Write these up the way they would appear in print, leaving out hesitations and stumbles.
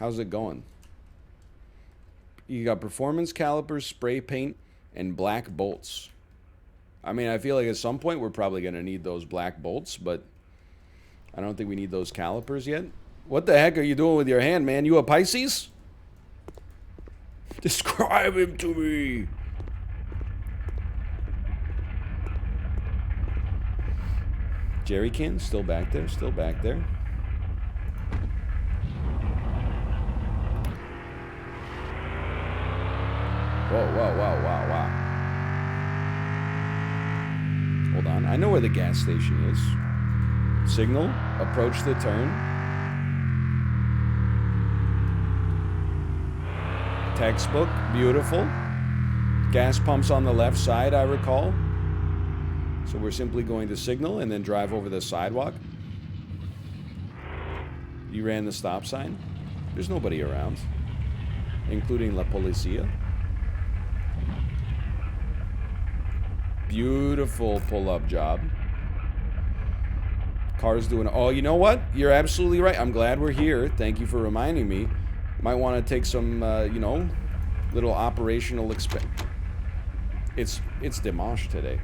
How's it going? You got performance calipers, spray paint, and black bolts. I mean, I feel like at some point we're probably going to need those black bolts, but I don't think we need those calipers yet. What the heck are you doing with your hand, man? You a Pisces? Describe him to me. Jerry can still back there, still back there. Whoa, whoa, whoa, wow, wow. Hold on, I know where the gas station is. Signal, approach the turn. Textbook, beautiful. Gas pumps on the left side, I recall. So we're simply going to signal and then drive over the sidewalk. You ran the stop sign. There's nobody around, including La Policia. Beautiful pull-up job. Car's doing... Oh, you know what? You're absolutely right. I'm glad we're here. Thank you for reminding me. Might want to take some, you know, little operational expense. It's Dimanche today.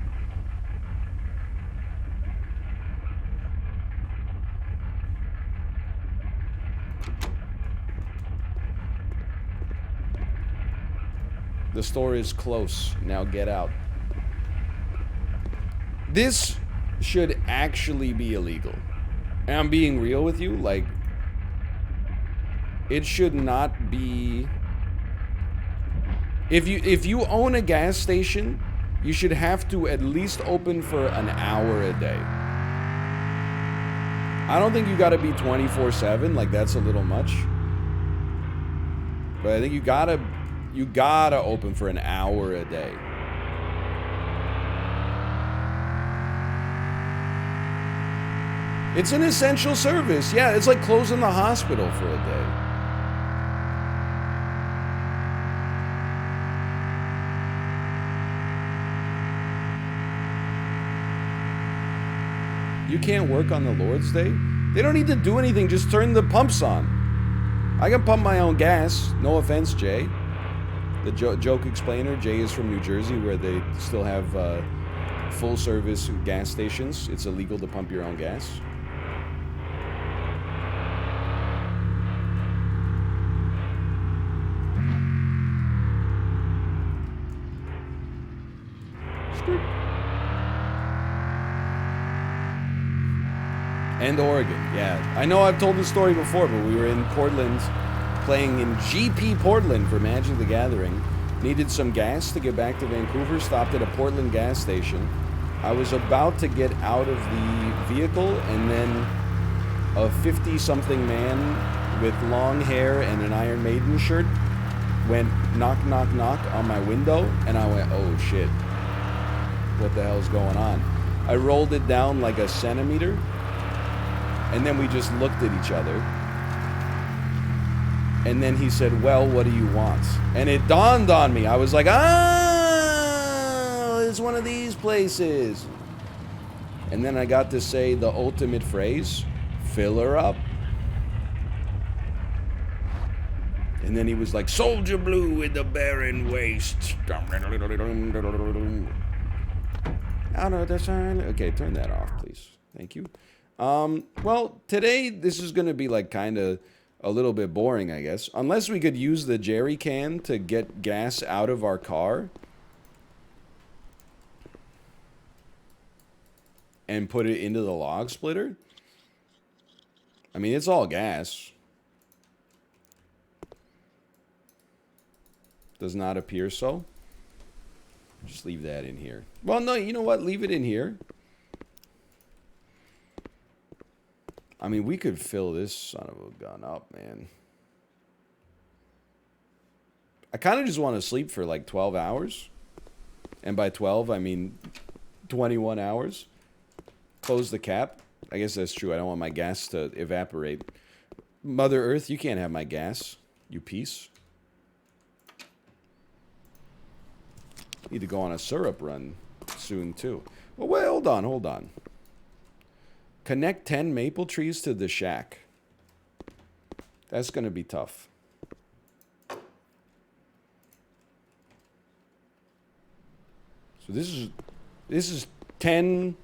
The store is close. Now get out. This should actually be illegal. And I'm being real with you, like, it should not be... If you own a gas station, you should have to at least open for an hour a day. I don't think you gotta be 24/7, like that's a little much. But I think you gotta open for an hour a day. It's an essential service. Yeah, it's like closing the hospital for a day. You can't work on the Lord's Day? They don't need to do anything, just turn the pumps on. I can pump my own gas. No offense, Jay. The joke explainer. Jay is from New Jersey, where they still have full-service gas stations. It's illegal to pump your own gas. And Oregon, yeah. I know I've told this story before, but we were in Portland, playing in GP Portland for Magic the Gathering. Needed some gas to get back to Vancouver, stopped at a Portland gas station. I was about to get out of the vehicle, and then a 50-something man with long hair and an Iron Maiden shirt went knock, knock, knock on my window, and I went, oh shit, what the hell's going on? I rolled it down like a centimeter, and then we just looked at each other. And then he said, well, what do you want? And it dawned on me. I was like, ah, it's one of these places. And then I got to say the ultimate phrase, fill her up. And then he was like, soldier blue with the barren waste. Out of the sun. Okay, turn that off, please. Thank you. Well, today this is going to be like kind of a little bit boring, I guess. Unless we could use the jerry can to get gas out of our car and put it into the log splitter. I mean, it's all gas. Does not appear so. Just leave that in here. Well, no, you know what? Leave it in here. I mean, we could fill this son of a gun up, man. I kind of just want to sleep for like 12 hours. And by 12, I mean 21 hours. Close the cap. I guess that's true. I don't want my gas to evaporate. Mother Earth, you can't have my gas, you piece. Need to go on a syrup run soon, too. Well, wait, hold on. Connect 10 maple trees to the shack. That's going to be tough. So this is 10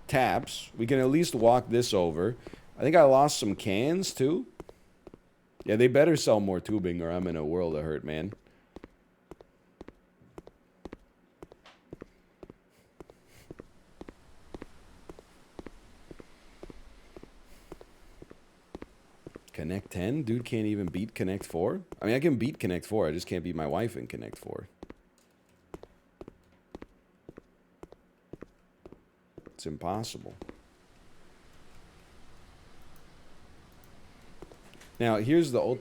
taps. We can at least walk this over. I think I lost some cans too. Yeah, they better sell more tubing or I'm in a world of hurt, man. Connect 10? Dude can't even beat Connect 4? I mean, I can beat Connect 4. I just can't beat my wife in Connect 4. It's impossible. Now, here's the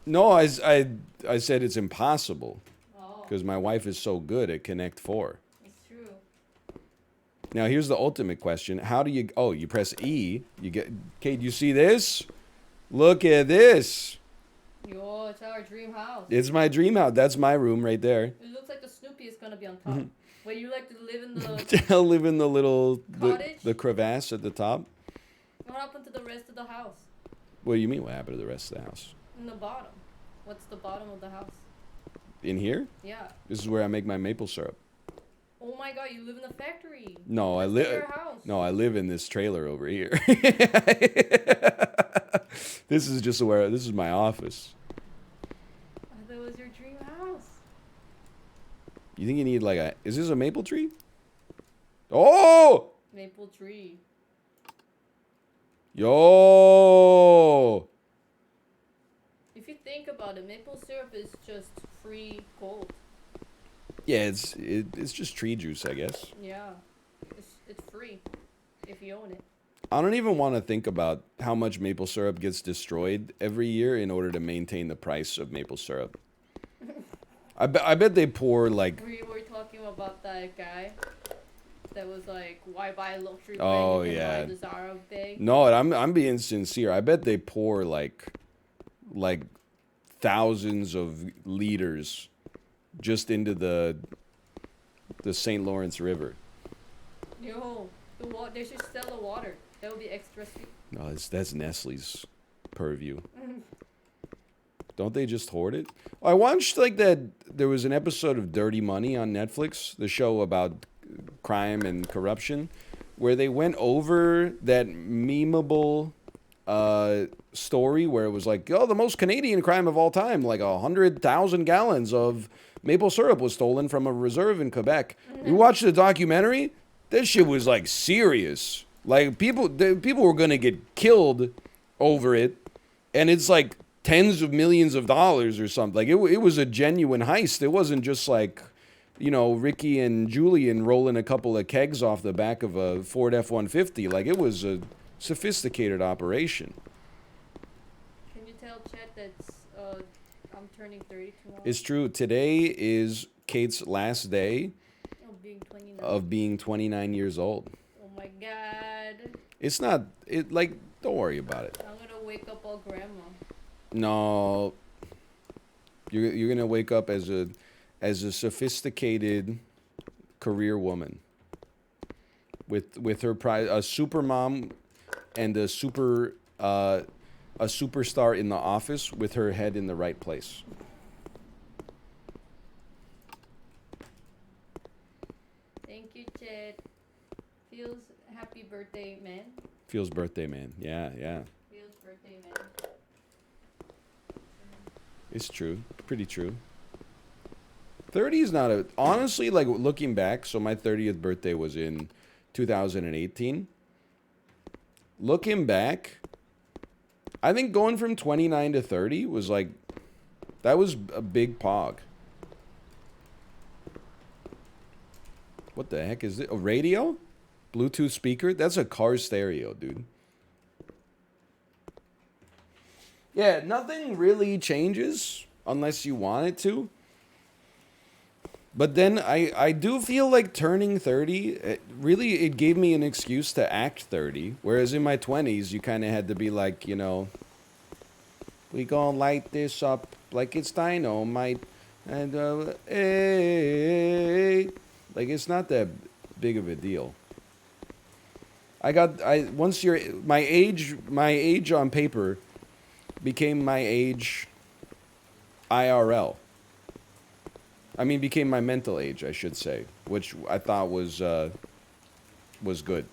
No, I said it's impossible. Because my wife is so good at Connect 4. It's true. Now, here's the ultimate question. How do you... Oh, you press E. You get... Kate, you see this? Look at this. Yo, it's our dream house. It's my dream house. That's my room right there. It looks like the Snoopy is going to be on top. Wait, you like to live in the... I'll live in the little... cottage? The crevasse at the top. What happened to the rest of the house? What do you mean what happened to the rest of the house? In the bottom. What's the bottom of the house? In here? Yeah. This is where I make my maple syrup. Oh my god, you live in the factory. No, I live... No, I live in this trailer over here. This is just where... This is my office. I thought it was your dream house. You think you need like a... Is this a maple tree? Oh! Maple tree. Yo! If you think about it, maple syrup is just free gold. Yeah, it's just tree juice, I guess. Yeah. It's free if you own it. I don't even want to think about how much maple syrup gets destroyed every year in order to maintain the price of maple syrup. I bet they pour like... We were talking about that guy that was like, why buy luxury Oh, bag? yeah. Buy the Zara bag? No, I'm being sincere. I bet they pour like thousands of liters just into the St. Lawrence River. Yo, they should sell the water. That would be extra sweet. No, that's Nestle's purview. Don't they just hoard it? I watched like that. There was an episode of Dirty Money on Netflix, the show about crime and corruption, where they went over that memeable story where it was like, oh, the most Canadian crime of all time, like 100,000 gallons of maple syrup was stolen from a reserve in Quebec. You watched the documentary? That shit was like serious. Like people were gonna get killed over it, and it's like tens of millions of dollars or something. Like it was a genuine heist. It wasn't just like, you know, Ricky and Julian rolling a couple of kegs off the back of a Ford F-150. Like it was a sophisticated operation. Can you tell Chet that's I'm turning 30 tomorrow? It's true. Today is Kate's last day of being 29 years old. Oh my god. It's not, like, don't worry about it. I'm gonna wake up all grandma. No. You're gonna wake up as a sophisticated career woman. With her a super mom and a superstar in the office with her head in the right place. Thank you, Chet. Feels happy birthday, man. Feels birthday, man. Yeah. Feels birthday, man. It's true. Pretty true. 30 is not a... Honestly, like, looking back, so my 30th birthday was in 2018. Looking back, I think going from 29 to 30 was, like... That was a big pog. What the heck is it? A radio? Bluetooth speaker? That's a car stereo, dude. Yeah, nothing really changes unless you want it to. But then I do feel like turning 30, it gave me an excuse to act 30. Whereas in my 20s, you kind of had to be like, you know, we gonna light this up like it's dynamite. And, hey. Like, it's not that big of a deal. Once you're, my age on paper became my age IRL. I mean, became my mental age, I should say, which I thought was good.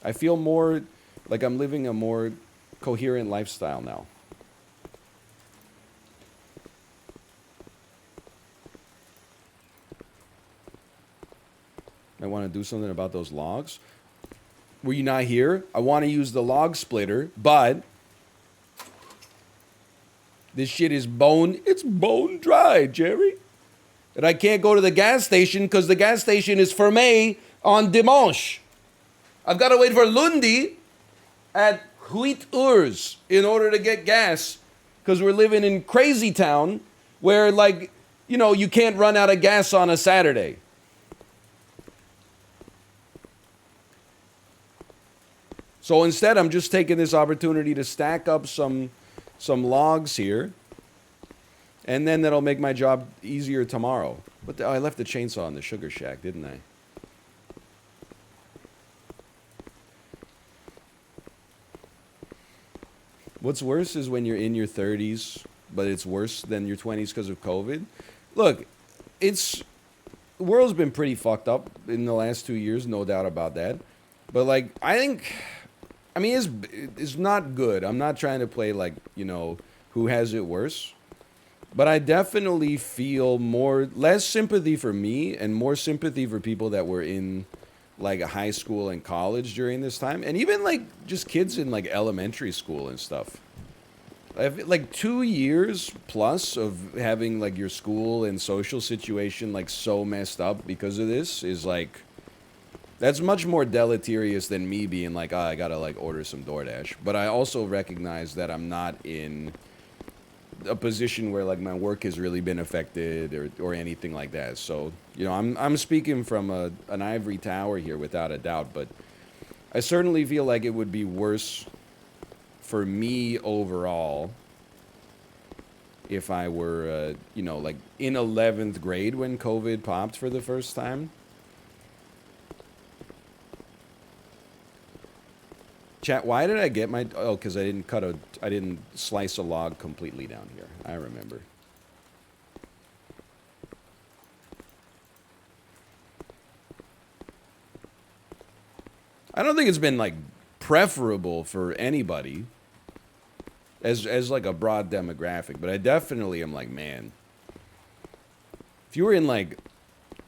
I feel more like I'm living a more coherent lifestyle now. I want to do something about those logs. Were you not here? I want to use the log splitter, but this shit is it's bone dry, Jerry. And I can't go to the gas station because the gas station is fermé on dimanche. I've got to wait for Lundi at 8 hours in order to get gas because we're living in crazy town where, like, you know, you can't run out of gas on a Saturday. So instead, I'm just taking this opportunity to stack up some logs here, and then that'll make my job easier tomorrow. But I left the chainsaw in the sugar shack, didn't I? What's worse is when you're in your 30s, but it's worse than your 20s because of COVID. Look, the world's been pretty fucked up in the last 2 years, no doubt about that. But, like, I mean, it's not good. I'm not trying to play, like, you know, who has it worse. But I definitely feel less sympathy for me and more sympathy for people that were in, like, a high school and college during this time. And even, like, just kids in, like, elementary school and stuff. Like, 2 years plus of having, like, your school and social situation, like, so messed up because of this is, like, that's much more deleterious than me being like, I gotta, like, order some DoorDash. But I also recognize that I'm not in a position where, like, my work has really been affected or anything like that. So, you know, I'm speaking from an ivory tower here without a doubt, but I certainly feel like it would be worse for me overall if I were, you know, like, in 11th grade when COVID popped for the first time. Chat, why did I get my... Oh, because I didn't slice a log completely down here. I remember. I don't think it's been, like, preferable for anybody as like, a broad demographic. But I definitely am like, man. If you were in, like,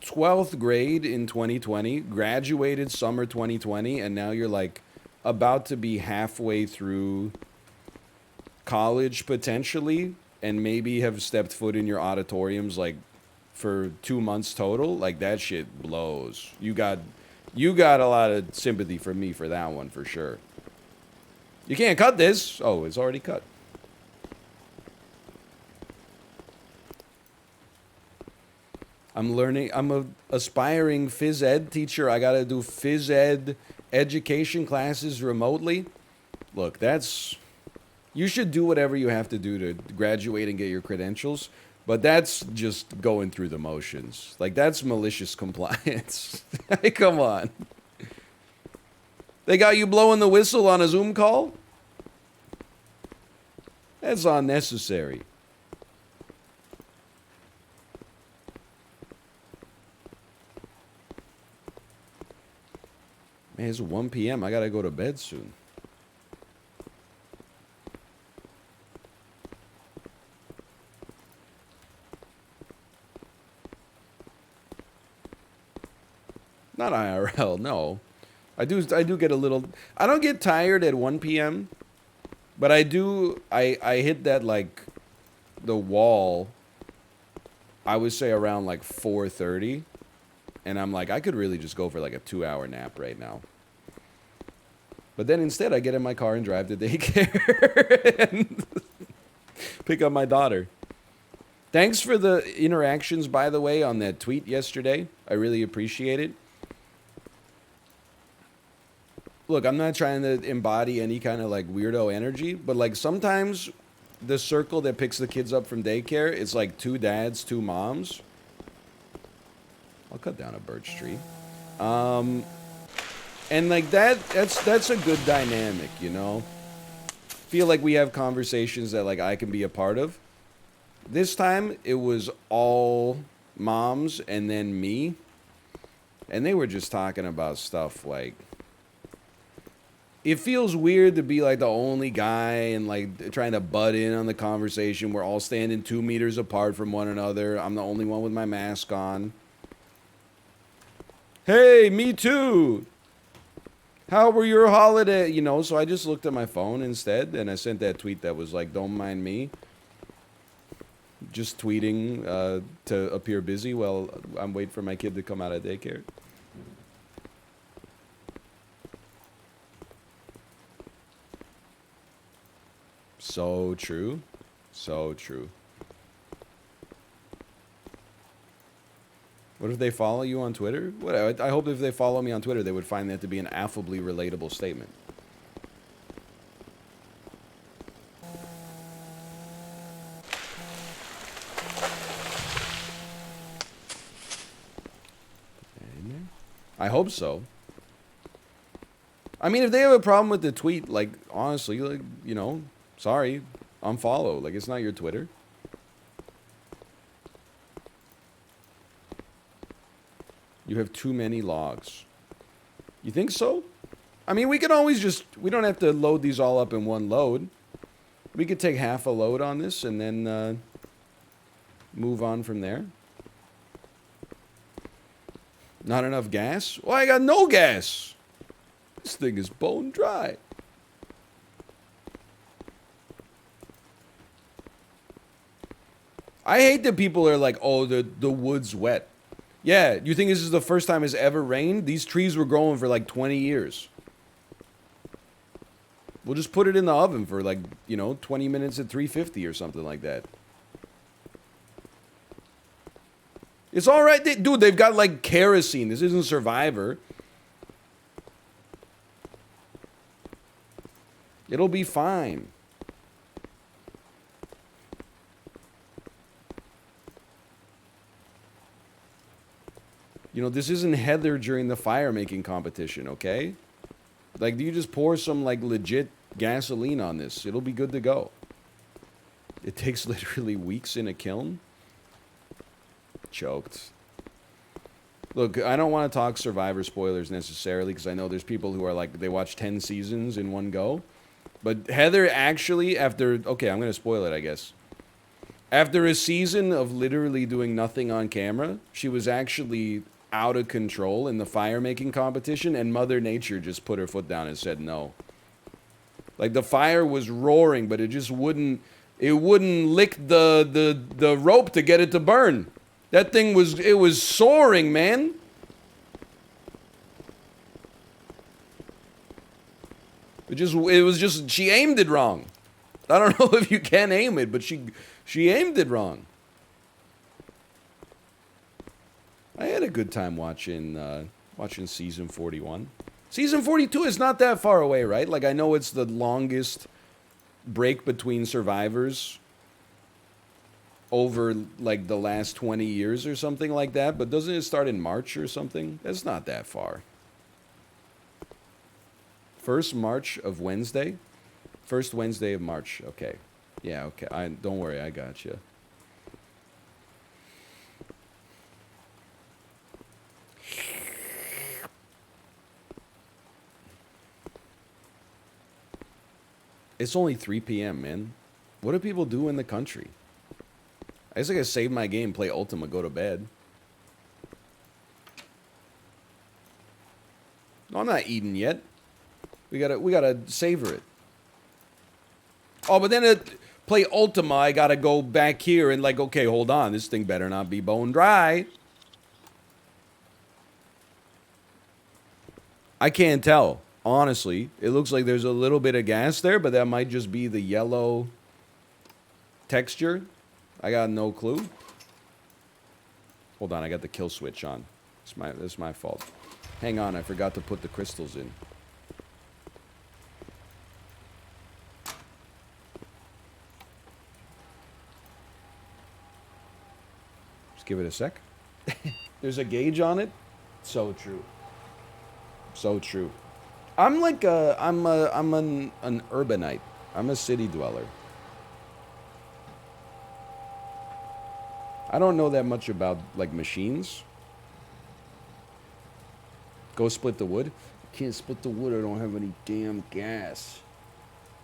12th grade in 2020, graduated summer 2020, and now you're, like, about to be halfway through college potentially and maybe have stepped foot in your auditoriums like for 2 months total, like, that shit blows. You got a lot of sympathy for me for that one for sure. You can't cut this. Oh, it's already cut. I'm a aspiring phys ed teacher. I gotta do phys ed education classes remotely. Look, you should do whatever you have to do to graduate and get your credentials, but that's just going through the motions. Like, that's malicious compliance. Hey, come on. They got you blowing the whistle on a Zoom call? That's unnecessary. Man, it's 1 p.m. I gotta go to bed soon. Not IRL, no. I do get a little... I don't get tired at 1 p.m., but I hit that, like, the wall, I would say around, like, 4:30. And I'm like, I could really just go for, like, a 2-hour nap right now. But then instead, I get in my car and drive to daycare and pick up my daughter. Thanks for the interactions, by the way, on that tweet yesterday. I really appreciate it. Look, I'm not trying to embody any kind of, like, weirdo energy, but, like, sometimes the circle that picks the kids up from daycare, it's like 2 dads, 2 moms. I'll cut down a birch tree. And, like, that's a good dynamic, you know? feel like we have conversations that like I can be a part of. This time it was all moms and then me, and they were just talking about stuff like, it feels weird to be like the only guy and like trying to butt in on the conversation. We're all standing 2 meters apart from one another. I'm the only one with my mask on. Hey, me too. How were your holiday? You know, so I just looked at my phone instead and I sent that tweet that was like, don't mind me. Just tweeting to appear busy while I'm waiting for my kid to come out of daycare. So true. So true. What if they follow you on Twitter? What, I hope if they follow me on Twitter, they would find that to be an affably relatable statement. I hope so. I mean, if they have a problem with the tweet, like, honestly, like, you know, sorry, unfollow. Like, it's not your Twitter. You have too many logs. You think so? I mean, we can always just, we don't have to load these all up in one load. We could take half a load on this and then move on from there. Not enough gas? Well, I got no gas. This thing is bone dry. I hate that people are like, oh, the wood's wet. Yeah, you think this is the first time it's ever rained? These trees were growing for like 20 years. We'll just put it in the oven for like, you know, 20 minutes at 350 or something like that. It's all right. Dude, they've got like kerosene. This isn't Survivor. It'll be fine. You know, this isn't Heather during the fire making competition, okay? Like, you just pour some, like, legit gasoline on this. It'll be good to go. It takes literally weeks in a kiln. Choked. Look, I don't want to talk Survivor spoilers necessarily, because I know there's people who are like, they watch 10 seasons in one go. But Heather actually, after... Okay, I'm going to spoil it, I guess. After a season of literally doing nothing on camera, she was actually out of control in the fire-making competition, and Mother Nature just put her foot down and said no. Like, the fire was roaring, but it just wouldn't... It wouldn't lick the rope to get it to burn. That thing was... It was soaring, man. It was just... She aimed it wrong. I don't know if you can aim it, but she aimed it wrong. I had a good time watching season 41. Season 42 is not that far away, right? Like, I know it's the longest break between survivors over, like, the last 20 years or something like that, but doesn't it start in March or something? That's not that far. First March of Wednesday? First Wednesday of March. Okay. Yeah, okay. Don't worry, I got you. It's only 3 p.m., man. What do people do in the country? I guess I gotta save my game, play Ultima, go to bed. No, I'm not eating yet. We gotta savor it. Oh, but then play Ultima, I gotta go back here and like, okay, hold on. This thing better not be bone dry. I can't tell. Honestly, it looks like there's a little bit of gas there, but that might just be the yellow texture. I got no clue. Hold on, I got the kill switch on. That's my fault. Hang on, I forgot to put the crystals in. Just give it a sec. There's a gauge on it. So true. So true. I'm like I'm an urbanite. I'm a city dweller. I don't know that much about, like, machines. Go split the wood. Can't split the wood. I don't have any damn gas.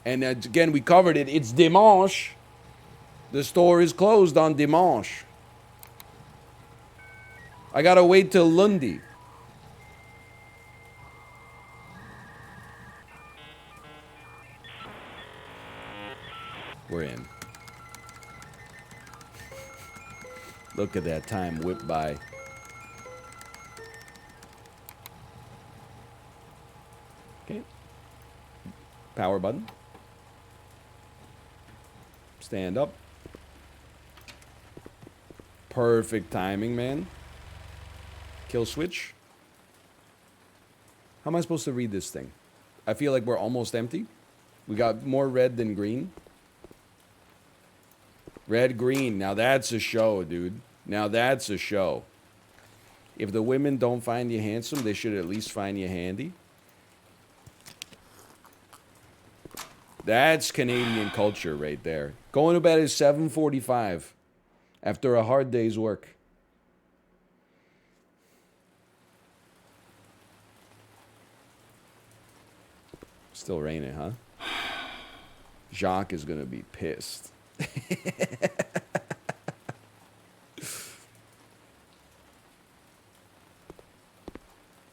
And again, we covered it. It's dimanche. The store is closed on dimanche. I gotta wait till Lundi. We're in. Look at that time whip by. Okay. Power button. Stand up. Perfect timing, man. Kill switch. How am I supposed to read this thing? I feel like we're almost empty. We got more red than green. Red, green. Now that's a show, dude. Now that's a show. If the women don't find you handsome, they should at least find you handy. That's Canadian culture right there. Going to bed at 7:45 after a hard day's work. Still raining, huh? Jacques is going to be pissed.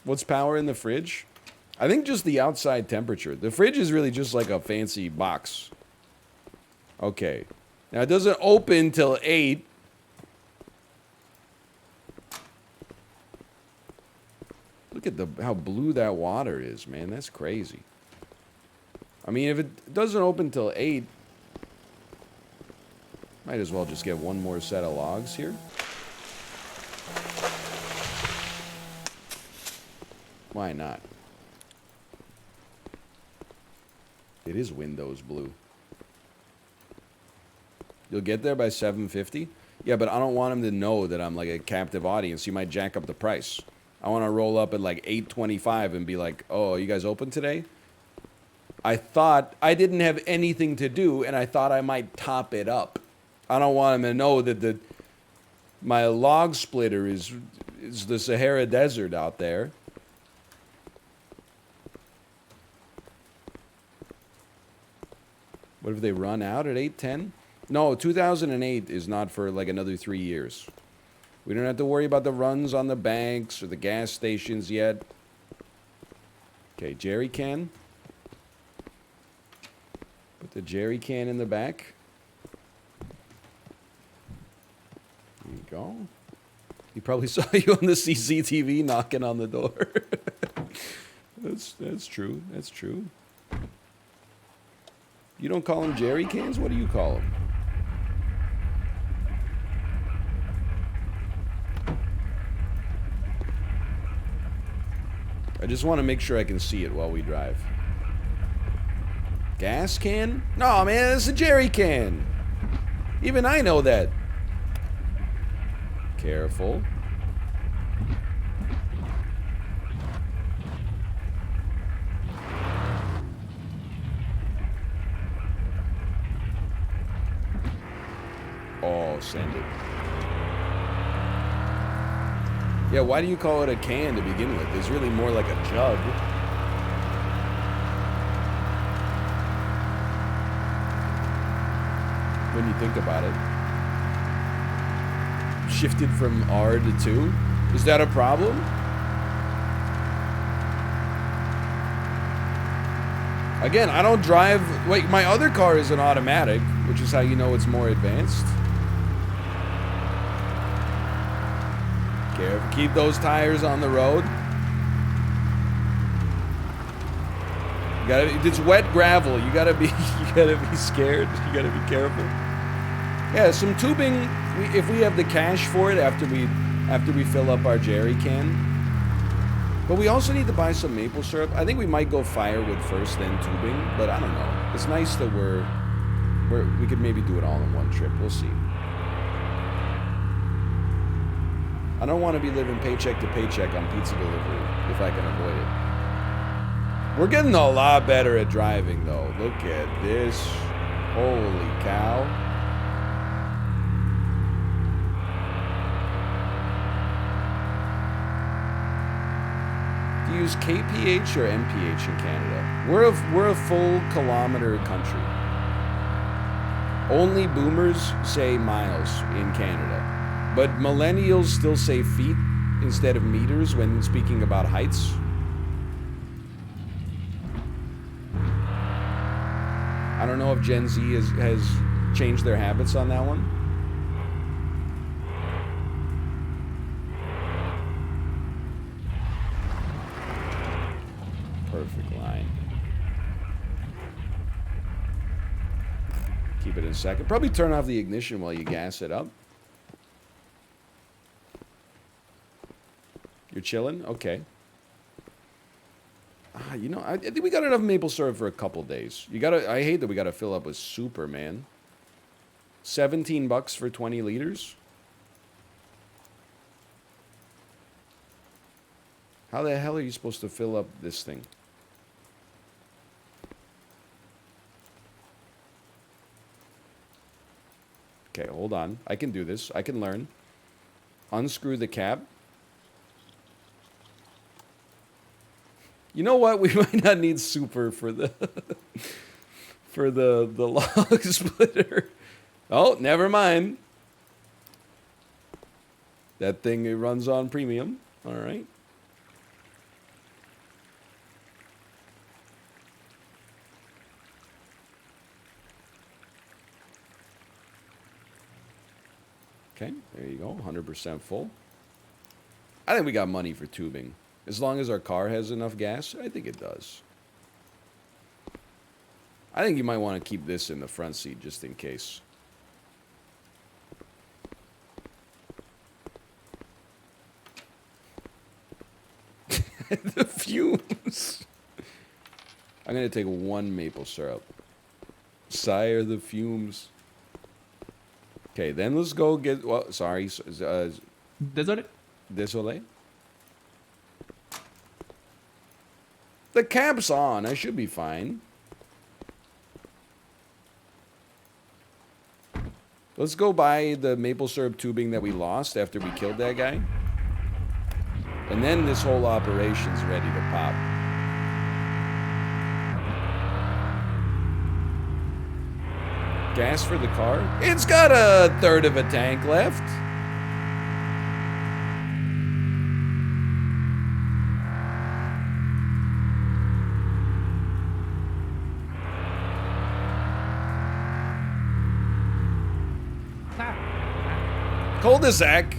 What's power in the fridge? I think just the outside temperature. The fridge is really just like a fancy box. Okay. Now it doesn't open till 8. Look at how blue that water is, man. That's crazy. I mean, if it doesn't open till 8, might as well just get one more set of logs here. Why not? It is Windows blue. You'll get there by 7:50? Yeah, but I don't want him to know that I'm like a captive audience. He might jack up the price. I want to roll up at like 8:25 and be like, oh, you guys open today? I thought I didn't have anything to do, and I thought I might top it up. I don't want him to know that my log splitter is the Sahara Desert out there. What if they run out at 8:10? No, 2008 is not for like another 3 years. We don't have to worry about the runs on the banks or the gas stations yet. Okay, jerry can. Put the jerry can in the back. There you go. He probably saw you on the CCTV knocking on the door. That's true. That's true. You don't call them jerry cans? What do you call them? I just want to make sure I can see it while we drive. Gas can? No, man, it's a jerry can. Even I know that. Careful. Oh, send it. Yeah, why do you call it a can to begin with? It's really more like a jug. When you think about it. Shifted from R to 2. Is that a problem? Again, I don't drive... Wait, my other car is an automatic, which is how you know it's more advanced. Careful, keep those tires on the road. You gotta, it's wet gravel. You gotta be scared. You gotta be careful. Yeah, some tubing. If we have the cash for it after we fill up our jerry can. But we also need to buy some maple syrup. I think we might go firewood first, then tubing. But I don't know. It's nice that we could maybe do it all in one trip. We'll see. I don't want to be living paycheck to paycheck on pizza delivery if I can avoid it. We're getting a lot better at driving, though. Look at this. Holy cow. Do you use kph or mph in Canada? We're a full kilometer country. Only boomers say miles in Canada. But millennials still say feet instead of meters when speaking about heights. I don't know if Gen Z has changed their habits on that one. Perfect line. Keep it in second. Probably turn off the ignition while you gas it up. You're chilling? Okay. You know, I think we got enough maple syrup for a couple days. I hate that we gotta fill up with super, man. $17 for 20 liters? How the hell are you supposed to fill up this thing? Okay, hold on. I can do this. I can learn. Unscrew the cap. You know what? We might not need super for the for the log splitter. Oh, never mind. That thing, it runs on premium. All right. Okay, there you go. 100% full. I think we got money for tubing. As long as our car has enough gas, I think it does. I think you might want to keep this in the front seat just in case. The fumes. I'm going to take one maple syrup. Sire the fumes. Okay, then let's go get... Well, sorry. Désolé. Désolé. The cap's on. I should be fine. Let's go buy the maple syrup tubing that we lost after we killed that guy. And then this whole operation's ready to pop. Gas for the car? It's got a third of a tank left. Cul-de-sac.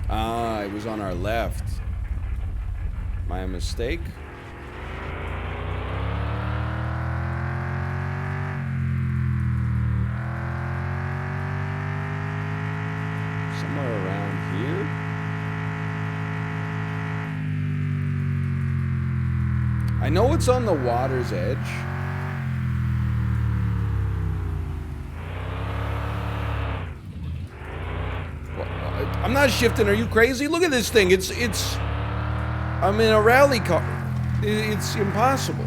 Ah, it was on our left. My mistake. Somewhere around here. I know it's on the water's edge. I'm not shifting. Are you crazy? Look at this thing. I'm in a rally car. It's impossible.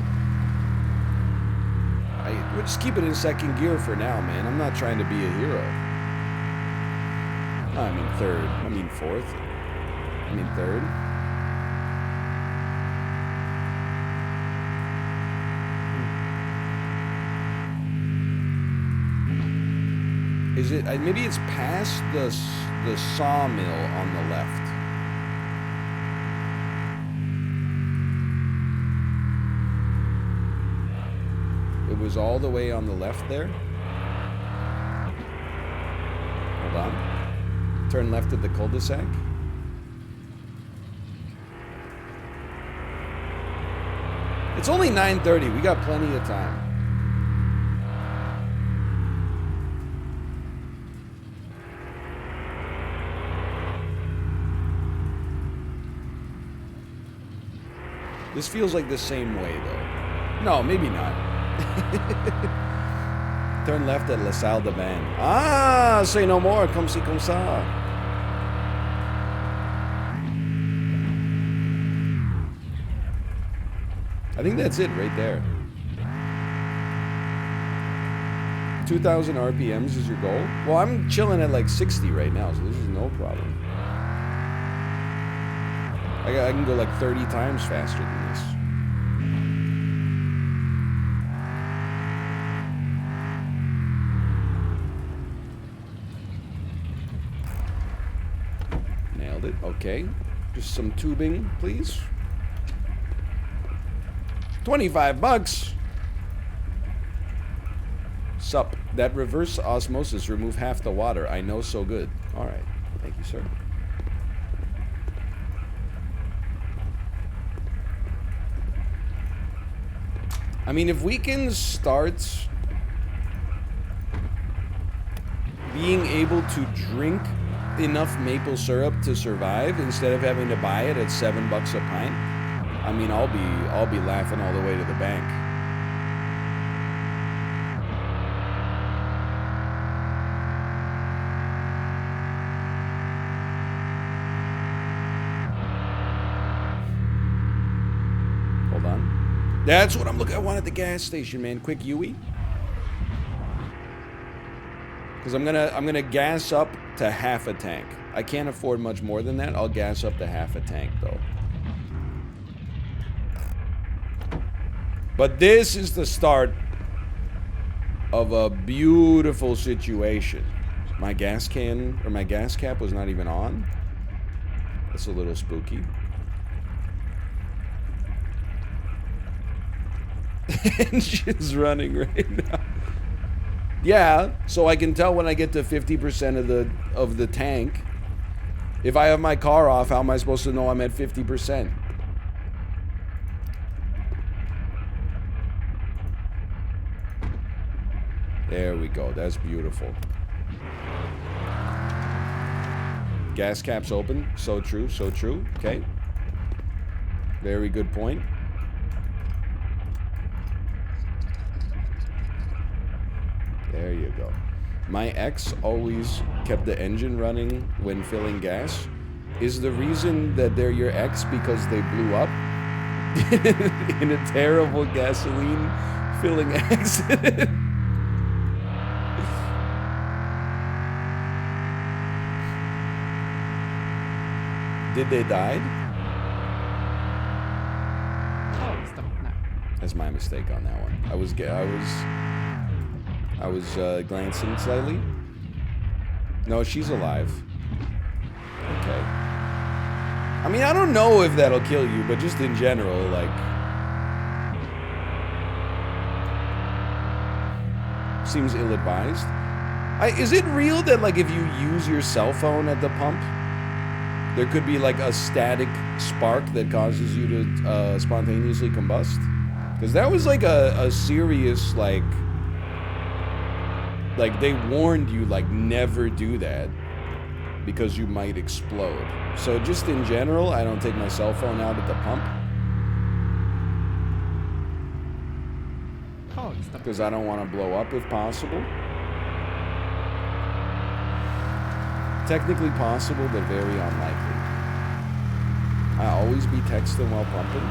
We'll just keep it in second gear for now, man. I'm not trying to be a hero. I mean third. I mean fourth. I mean third. Is it? Maybe it's past the sawmill on the left. It was all the way on the left there. Hold on. Turn left at the cul-de-sac. It's only 9:30. We got plenty of time. This feels like the same way, though. No, maybe not. Turn left at La Salle de Bain. Ah, say no more. Comme ci, comme ça. I think that's it right there. 2,000 RPMs is your goal? Well, I'm chilling at like 60 right now, so this is no problem. I can go like 30 times faster than this. Nailed it. Okay. Just some tubing, please. 25 bucks. Sup. That reverse osmosis remove half the water. I know so good. All right. Thank you, sir. I mean, if we can start being able to drink enough maple syrup to survive instead of having to buy it at $7 a pint, I mean, I'll be laughing all the way to the bank. Hold on. That's what I'm looking. I want at the gas station, man. Quick Yui. Because I'm gonna gas up to half a tank. I can't afford much more than that. I'll gas up to half a tank though. But this is the start of a beautiful situation. My gas can, or my gas cap was not even on. That's a little spooky. Engine's running right now. Yeah, so I can tell when I get to 50% of the tank. If I have my car off, how am I supposed to know I'm at 50%? There we go. That's beautiful. Gas cap's open. So true, so true. Okay. Very good point. There you go. My ex always kept the engine running when filling gas. Is the reason that they're your ex because they blew up in a terrible gasoline filling accident? Did they die? Oh, stop. No. That's my mistake on that one. I was glancing slightly. No, she's alive. Okay. I mean, I don't know if that'll kill you, but just in general, like... Seems ill-advised. Is it real that, like, if you use your cell phone at the pump, there could be, like, a static spark that causes you to spontaneously combust? Because that was, like, a serious, like, they warned you, like, never do that because you might explode. So just in general, I don't take my cell phone out at the pump. Oh, stop. Because I don't want to blow up if possible. Technically possible, but very unlikely. I always be texting while pumping.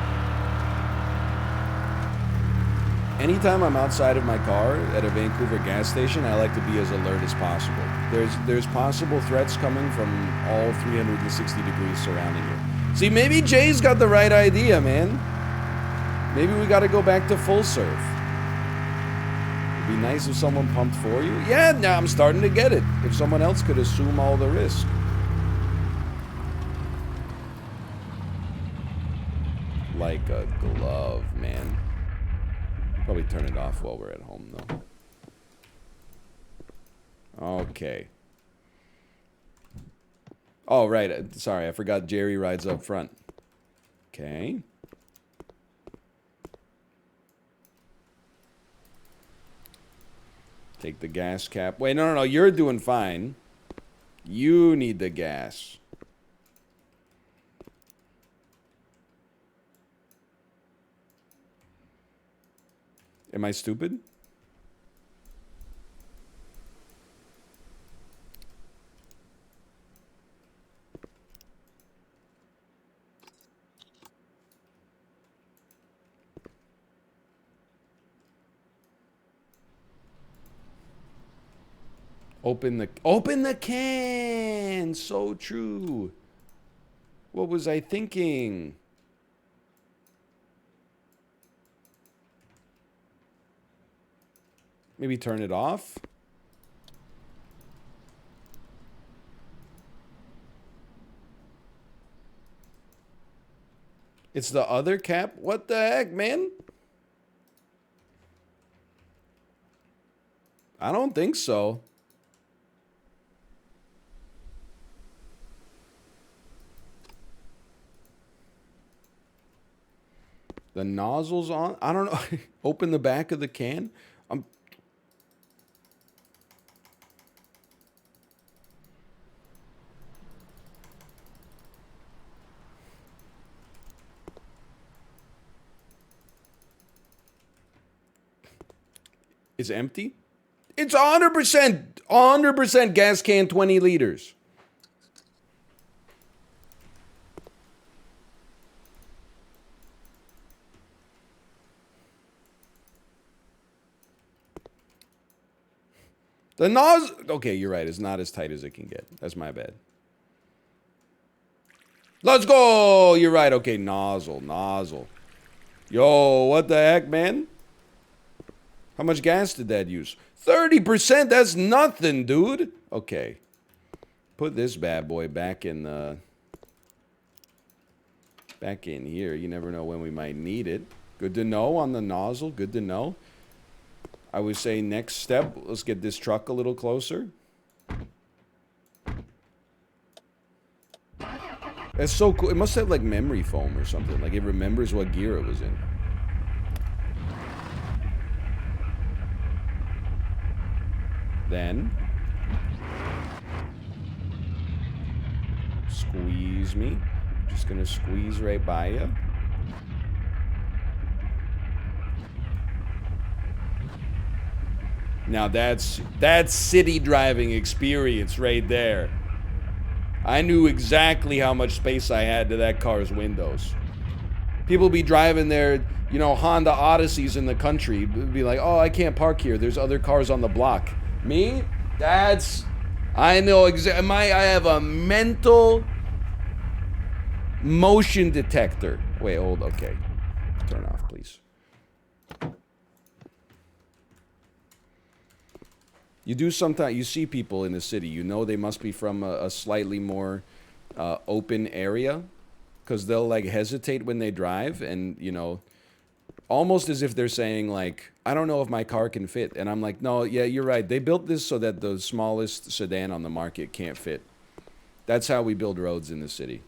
Anytime I'm outside of my car at a Vancouver gas station, I like to be as alert as possible. There's possible threats coming from all 360 degrees surrounding you. See, maybe Jay's got the right idea, man. Maybe we got to go back to full serve. It'd be nice if someone pumped for you. Yeah, now I'm starting to get it. If someone else could assume all the risk. Like a glove, man. Probably turn it off while we're at home, though. Okay. Oh, right. Sorry, I forgot Jerry rides up front. Okay. Take the gas cap. Wait, no. You're doing fine. You need the gas. Am I stupid? Open the can. So true. What was I thinking? Maybe turn it off. It's the other cap? What the heck, man? I don't think so. The nozzle's on. I don't know. Open the back of the can. It's empty. It's 100% gas can, 20 liters. The nozzle. Okay, you're right. It's not as tight as it can get. That's my bad. Let's go. You're right. Okay, nozzle. Yo, what the heck, man? How much gas did that use? 30%? That's nothing, dude. Okay. Put this bad boy back in here. You never know when we might need it. Good to know on the nozzle. Good to know. I would say next step, let's get this truck a little closer. That's so cool. It must have like memory foam or something. Like it remembers what gear it was in. Then squeeze me. Just gonna squeeze right by you. Now that's city driving experience right there. I knew exactly how much space I had to that car's windows. People be driving their, you know, Honda Odysseys in the country. Be like, oh, I can't park here. There's other cars on the block. Me? I know exactly. I have a mental motion detector. Wait, hold. Okay. Turn off, please. You do sometimes, you see people in the city, you know they must be from a slightly more open area, because they'll like hesitate when they drive, and you know, almost as if they're saying like, I don't know if my car can fit. And I'm like, no, yeah, you're right. They built this so that the smallest sedan on the market can't fit. That's how we build roads in the city.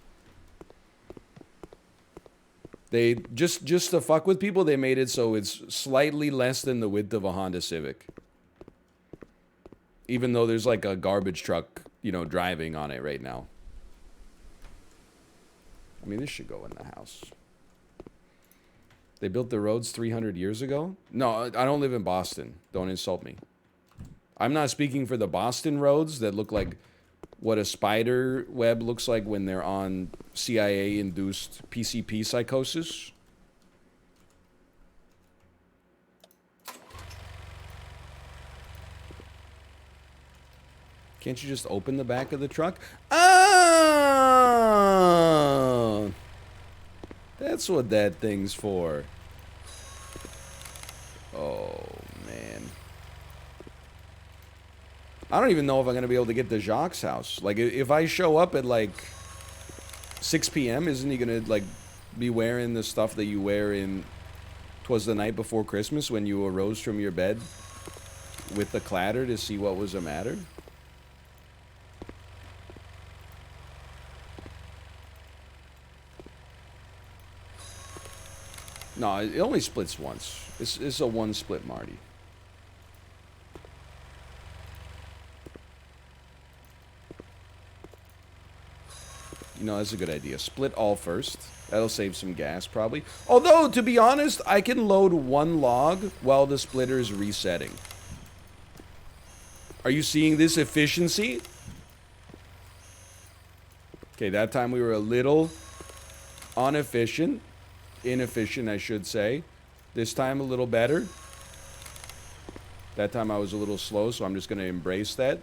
They just to fuck with people, they made it so it's slightly less than the width of a Honda Civic. Even though there's like a garbage truck, you know, driving on it right now. I mean, this should go in the house. They built the roads 300 years ago? No, I don't live in Boston. Don't insult me. I'm not speaking for the Boston roads that look like what a spider web looks like when they're on CIA-induced PCP psychosis. Can't you just open the back of the truck? Oh! That's what that thing's for. Oh, man. I don't even know if I'm going to be able to get to Jacques' house. Like, if I show up at, like, 6 p.m., isn't he going to, like, be wearing the stuff that you wear in 'Twas the Night Before Christmas when you arose from your bed with the clatter to see what was the matter? No, it only splits once. It's a one split Marty. You know, that's a good idea. Split all first. That'll save some gas, probably. Although, to be honest, I can load one log while the splitter is resetting. Are you seeing this efficiency? Okay, that time we were a little inefficient, I should say. This time a little better. That time I was a little slow, so I'm just going to embrace that.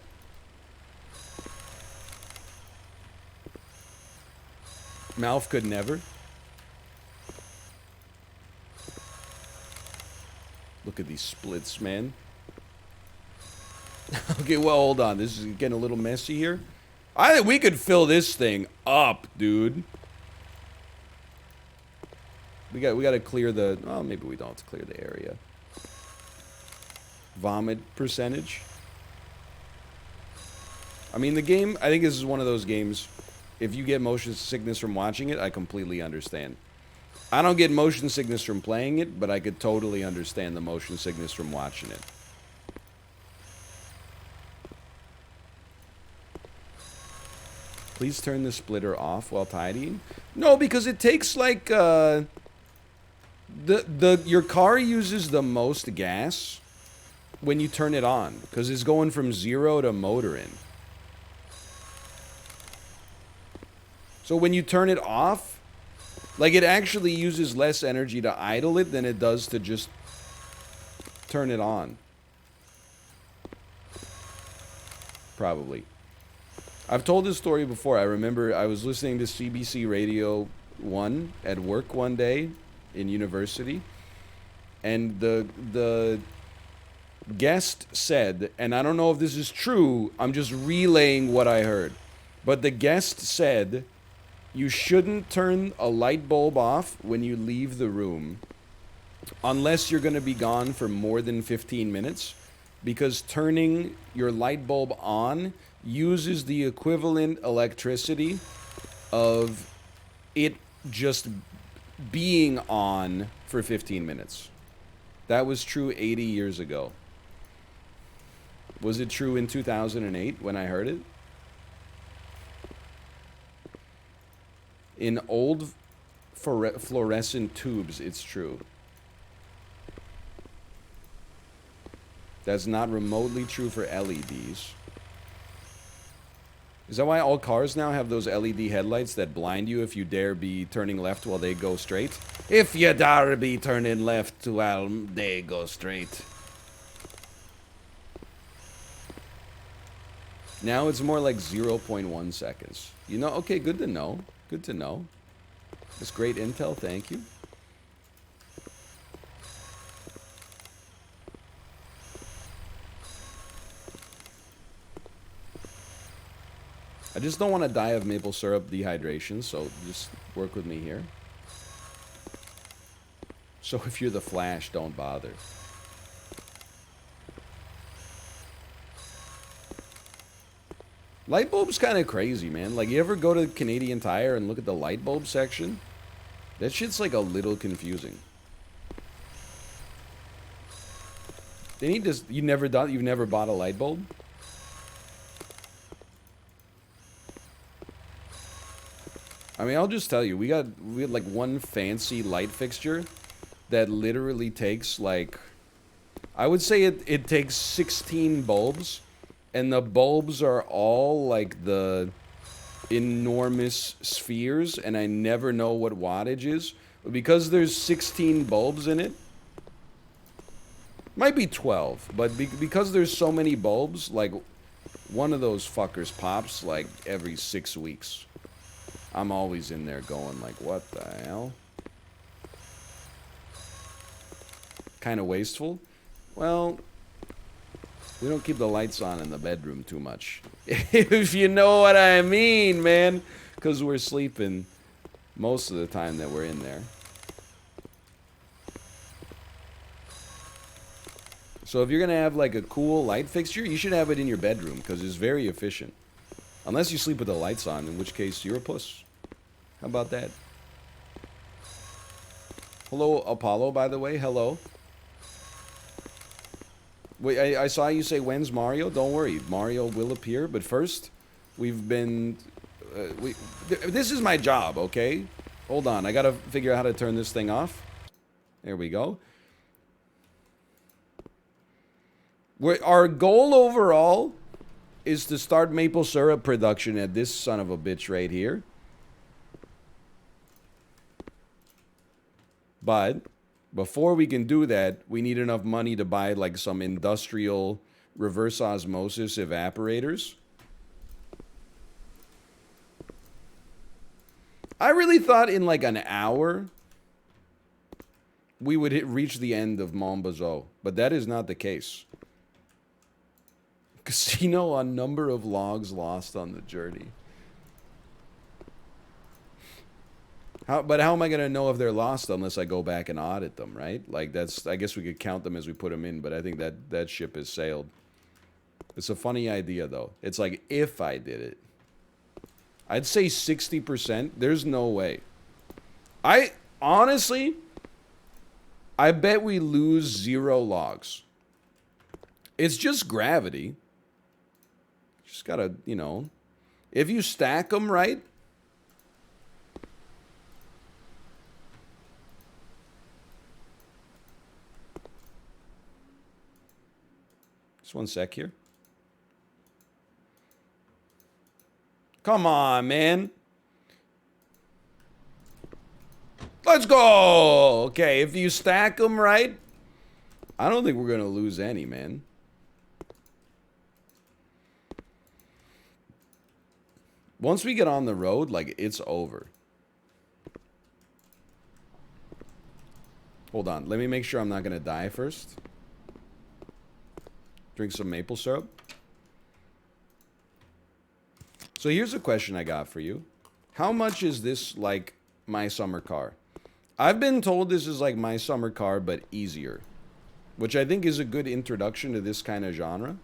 Mouth could never. Look at these splits, man. Okay, well, hold on. This is getting a little messy here. I think we could fill this thing up, dude. We got to clear the... Well, maybe we don't have to clear the area. Vomit percentage. I mean, the game... I think this is one of those games... If you get motion sickness from watching it, I completely understand. I don't get motion sickness from playing it, but I could totally understand the motion sickness from watching it. Please turn the splitter off while tidying. No, because it takes like your car uses the most gas when you turn it on, because it's going from 0 to motoring. So when you turn it off, like, it actually uses less energy to idle it than it does to just turn it on. Probably. I've told this story before. I remember I was listening to CBC Radio 1 at work one day in university, and the guest said, and I don't know if this is true, I'm just relaying what I heard, but the guest said, you shouldn't turn a light bulb off when you leave the room unless you're going to be gone for more than 15 minutes, because turning your light bulb on uses the equivalent electricity of it just being on for 15 minutes. That was true 80 years ago. Was it true in 2008 when I heard it? In old fluorescent tubes, it's true. That's not remotely true for LEDs. Is that why all cars now have those LED headlights that blind you if you dare be turning left while they go straight? If you dare be turning left while they go straight. Now it's more like 0.1 seconds. You know, okay, good to know. Good to know. That's great intel, thank you. I just don't want to die of maple syrup dehydration, so just work with me here. So if you're the Flash, don't bother. Light bulb's kind of crazy, man. Like, you ever go to Canadian Tire and look at the light bulb section? That shit's like a little confusing. They need to... You've never bought a light bulb? I mean, I'll just tell you, we had like one fancy light fixture that literally takes like... I would say it takes 16 bulbs. And the bulbs are all like the enormous spheres, and I never know what wattage is. But because there's 16 bulbs in it, might be 12, but because there's so many bulbs, like, one of those fuckers pops like every 6 weeks. I'm always in there going like, what the hell? Kind of wasteful. Well... We don't keep the lights on in the bedroom too much. If you know what I mean, man. Because we're sleeping most of the time that we're in there. So if you're going to have like a cool light fixture, you should have it in your bedroom because it's very efficient. Unless you sleep with the lights on, in which case you're a puss. How about that? Hello, Apollo, by the way. Hello. Wait, I saw you say, when's Mario? Don't worry, Mario will appear. But first, we've been... this is my job, okay? Hold on, I gotta figure out how to turn this thing off. There we go. Our goal overall is to start maple syrup production at this son of a bitch right here. But... before we can do that, we need enough money to buy like some industrial reverse osmosis evaporators. I really thought in like an hour we would reach the end of Mon Bazou, but that is not the case. Casino on number of logs lost on the journey. But how am I going to know if they're lost unless I go back and audit them, right? Like, that's, I guess we could count them as we put them in, but I think that ship has sailed. It's a funny idea, though. It's like, if I did it. I'd say 60%. There's no way. Honestly, I bet we lose 0 logs. It's just gravity. Just gotta, you know, if you stack them right. Just one sec here. Come on, man. Let's go. Okay, if you stack them right, I don't think we're going to lose any, man. Once we get on the road, like, it's over. Hold on. Let me make sure I'm not going to die first. Drink some maple syrup. So here's a question I got for you. How much is this like my summer car? I've been told this is like my summer car, but easier. Which I think is a good introduction to this kind of genre.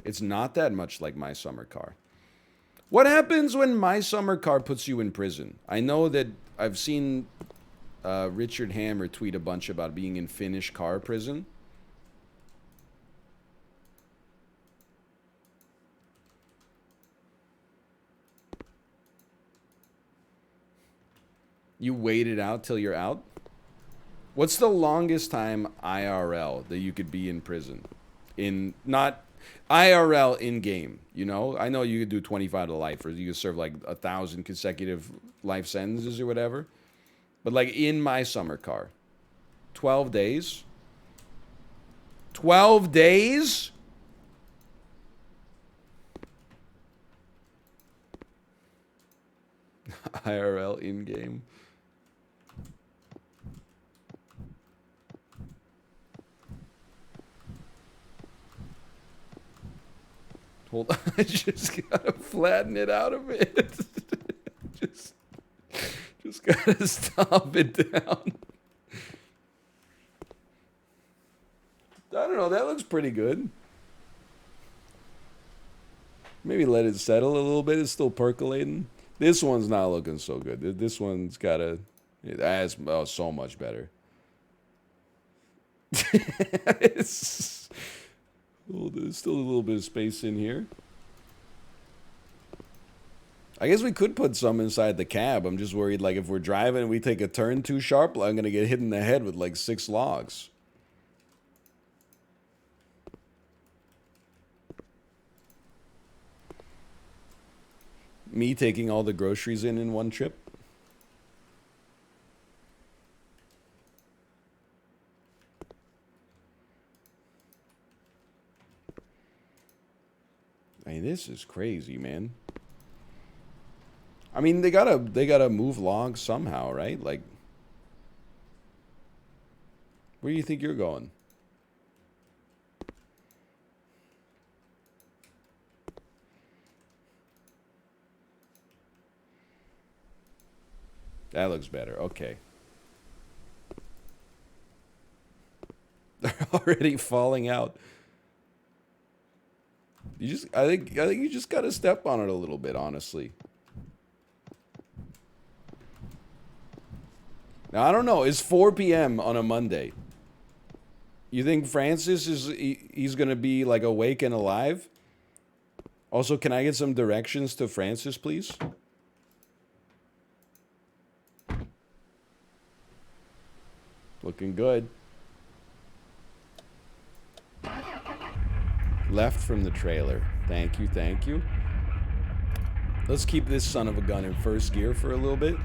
It's not that much like my summer car. What happens when my summer car puts you in prison? I know that I've seen Richard Hammer tweet a bunch about being in Finnish car prison. You wait it out till you're out? What's the longest time IRL that you could be in prison? Not IRL in-game, you know? I know you could do 25 to life, or you could serve like 1,000 consecutive life sentences or whatever. But like in my summer car, 12 days? 12 days? IRL in-game. Hold on, I just gotta flatten it out a bit. just gotta stomp it down. I don't know, that looks pretty good. Maybe let it settle a little bit, it's still percolating. This one's not looking so good. This one's gotta, that's so much better. There's still a little bit of space in here. I guess we could put some inside the cab. I'm just worried, like, if we're driving and we take a turn too sharp, I'm going to get hit in the head with, like, 6 logs. Me taking all the groceries in one trip. I mean, this is crazy, man. I mean, they gotta move logs somehow, right? Like, where do you think you're going? That looks better. Okay. They're already falling out. I think you just gotta step on it a little bit, honestly. Now, I don't know. It's 4 p.m. on a Monday. You think Francis he's gonna be like awake and alive? Also, can I get some directions to Francis, please? Looking good. Left from the trailer. Thank you, thank you. Let's keep this son of a gun in first gear for a little bit.